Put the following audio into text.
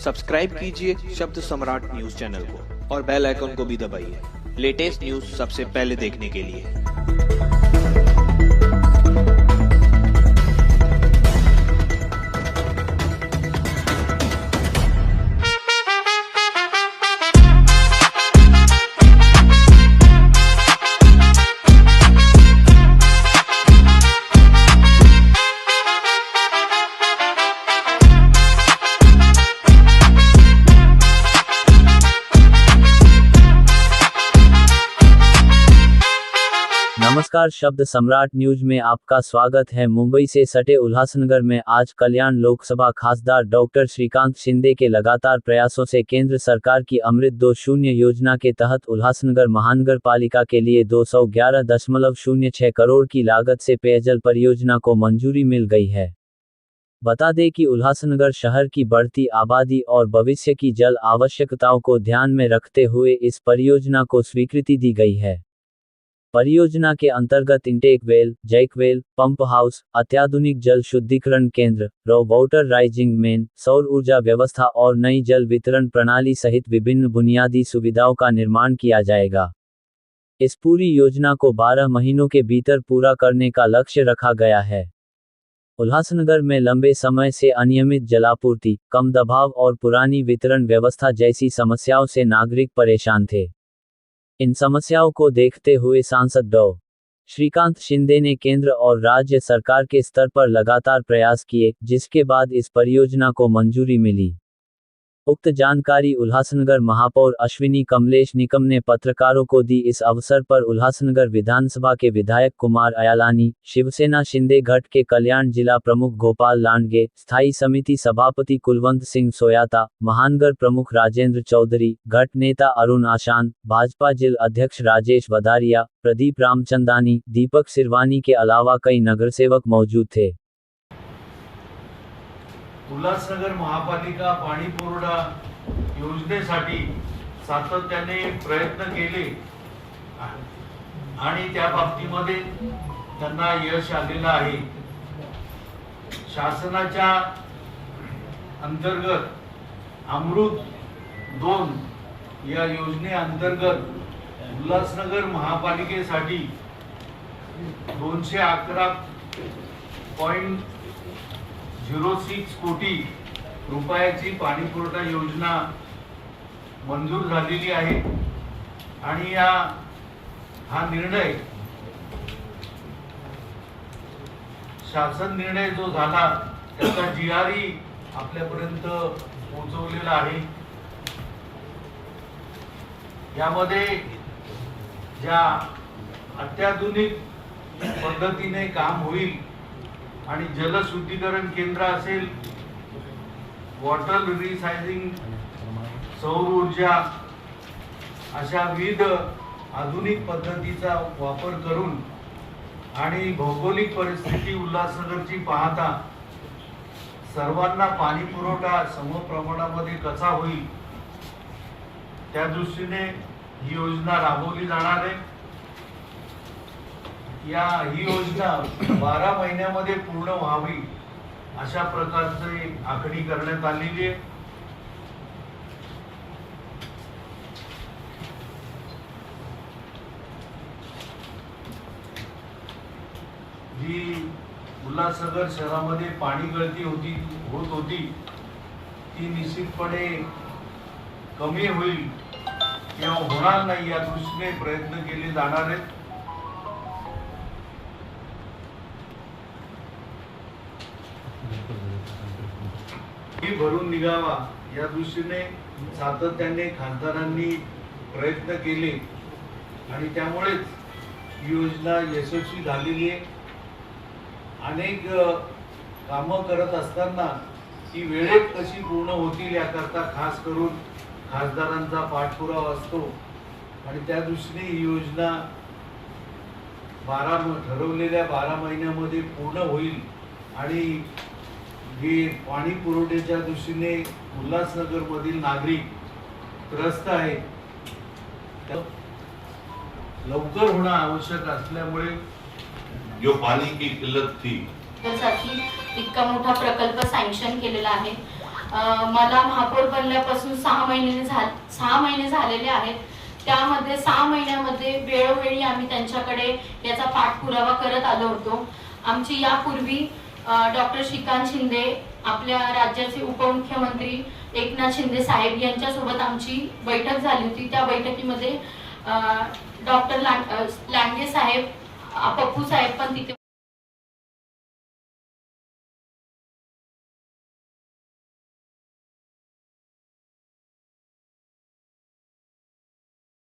Subscribe कीजिए शब्द सम्राट news channel को और बेल आइकन को भी दबाइए लेटेस्ट न्यूज सबसे पहले देखने के लिए। नमस्कार, शब्द सम्राट न्यूज में आपका स्वागत है। मुंबई से सटे उल्लासनगर में आज कल्याण लोकसभा खासदार डॉक्टर श्रीकांत शिंदे के लगातार प्रयासों से केंद्र सरकार की अमृत 2.0 योजना के तहत उल्लासनगर महानगर पालिका के लिए 211.06 करोड़ की लागत से पेयजल परियोजना को मंजूरी मिल गई है। बता दें कि उल्लासनगर शहर की बढ़ती आबादी और भविष्य की जल आवश्यकताओं को ध्यान में रखते हुए इस परियोजना को स्वीकृति दी गई है। परियोजना के अंतर्गत इंटेक वेल, जैक वेल, पंप हाउस, अत्याधुनिक जल शुद्धिकरण केंद्र, रॉ वाटर राइजिंग मेन, सौर ऊर्जा व्यवस्था और नई जल वितरण प्रणाली सहित विभिन्न बुनियादी सुविधाओं का निर्माण किया जाएगा। इस पूरी योजना को 12 महीनों के भीतर पूरा करने का लक्ष्य रखा गया है। उल्लासनगर में लंबे समय से अनियमित जलापूर्ति, कम दबाव और पुरानी वितरण व्यवस्था जैसी समस्याओं से नागरिक परेशान थे। इन समस्याओं को देखते हुए सांसद डॉ. श्रीकांत शिंदे ने केंद्र और राज्य सरकार के स्तर पर लगातार प्रयास किए, जिसके बाद इस परियोजना को मंजूरी मिली। उक्त जानकारी उल्लासनगर महापौर अश्विनी कमलेश निकम ने पत्रकारों को दी। इस अवसर पर उल्लासनगर विधानसभा के विधायक कुमार अयालानी, शिवसेना शिंदे गढ़ के कल्याण जिला प्रमुख गोपाल लांडगे, स्थायी समिति सभापति कुलवंत सिंह सोयाता, महानगर प्रमुख राजेंद्र चौधरी, गढ़ नेता अरुण आशान, भाजपा जिला अध्यक्ष राजेश वधारिया, प्रदीप रामचंदानी, दीपक सिरवानी के अलावा कई नगरसेवक मौजूद थे। उल्लासनगर महापालिका पाणी पुरवठा योजनेसाठी सातत्याने प्रयत्न केले आणि त्या बाबतीमध्ये त्यांना यश आलेलं आहे। शासनाच्या अंतर्गत अमृत 2 या योजनेअंतर्गत उल्लासनगर महापालिकेसाठी 211.06 कोटी रुपयाची पाणी पुरवठा योजना मंजूर झालेली आहे आणि हा निर्णय शासन निर्णय जो झाला त्याचा जीआरई आपल्यापर्यंत पोहोचवलेला आहे। यामध्ये ज्या अत्याधुनिक पद्धतीने काम होईल आणि जलशुद्धीकरण केंद्र असेल, वॉटर रिसायकलिंग, सौर ऊर्जा अशा विविध आधुनिक पद्धतीचा वापर करून आणि भौगोलिक परिस्थिती उल्लासनगरची पाहता सर्वांना पाणी पुरवठा समप्रमाणामध्ये कसा होईल त्या दृष्टीने ही योजना राबवली जाणार आहे। ही योजना 12 महिन्यामध्ये पूर्ण व्हावी अशा प्रकारची आखणी करण्यात आलेली आहे। जी उल्लासनगर शहरामध्ये पाणी गळती होत होती ती निश्चितपणे कमी होईल किंवा होणार नाही या दृष्टीने प्रयत्न केले जाणार आहेत। भरून निघावा या दृष्टीने सातत्याने खासदारांनी प्रयत्न केले आणि त्यामुळेच ही योजना यशस्वी झालेली आहे। अनेक कामं करत असताना ती वेळेत कशी पूर्ण होतील याकरता खास करून खासदारांचा पाठपुरावा असतो आणि त्या दृष्टीने ही योजना ठरवलेल्या 12 महिन्यामध्ये पूर्ण होईल आणि जे पाणी पुरवठ्याच्या दृष्टीने उल्लासनगर मधील नागरिक त्रस्त आहे लवकर होणं आवश्यक असल्यामुळे जो पानी की किल्लत थी त्यासाठी इतका मोठा प्रकल्प सँक्शन केलेला आहे। मला महापौर बनल्यापासून 6 महिने झालेले आहेत. त्यामध्ये 6 महिन्यामध्ये वेळोवेळी आम्ही त्यांच्याकडे याचा पाठपुरावा करत आलो होतो. आमची यापूर्वी डॉक्टर श्रीकांत शिंदे, आपल्या राज्याचे उपमुख्यमंत्री एकनाथ शिंदे साहेब यांच्यासोबत आमची बैठक झाली होती. त्या बैठकीमध्ये डॉक्टर लांडगे साहेब, पप्पू साहेब पण तिथे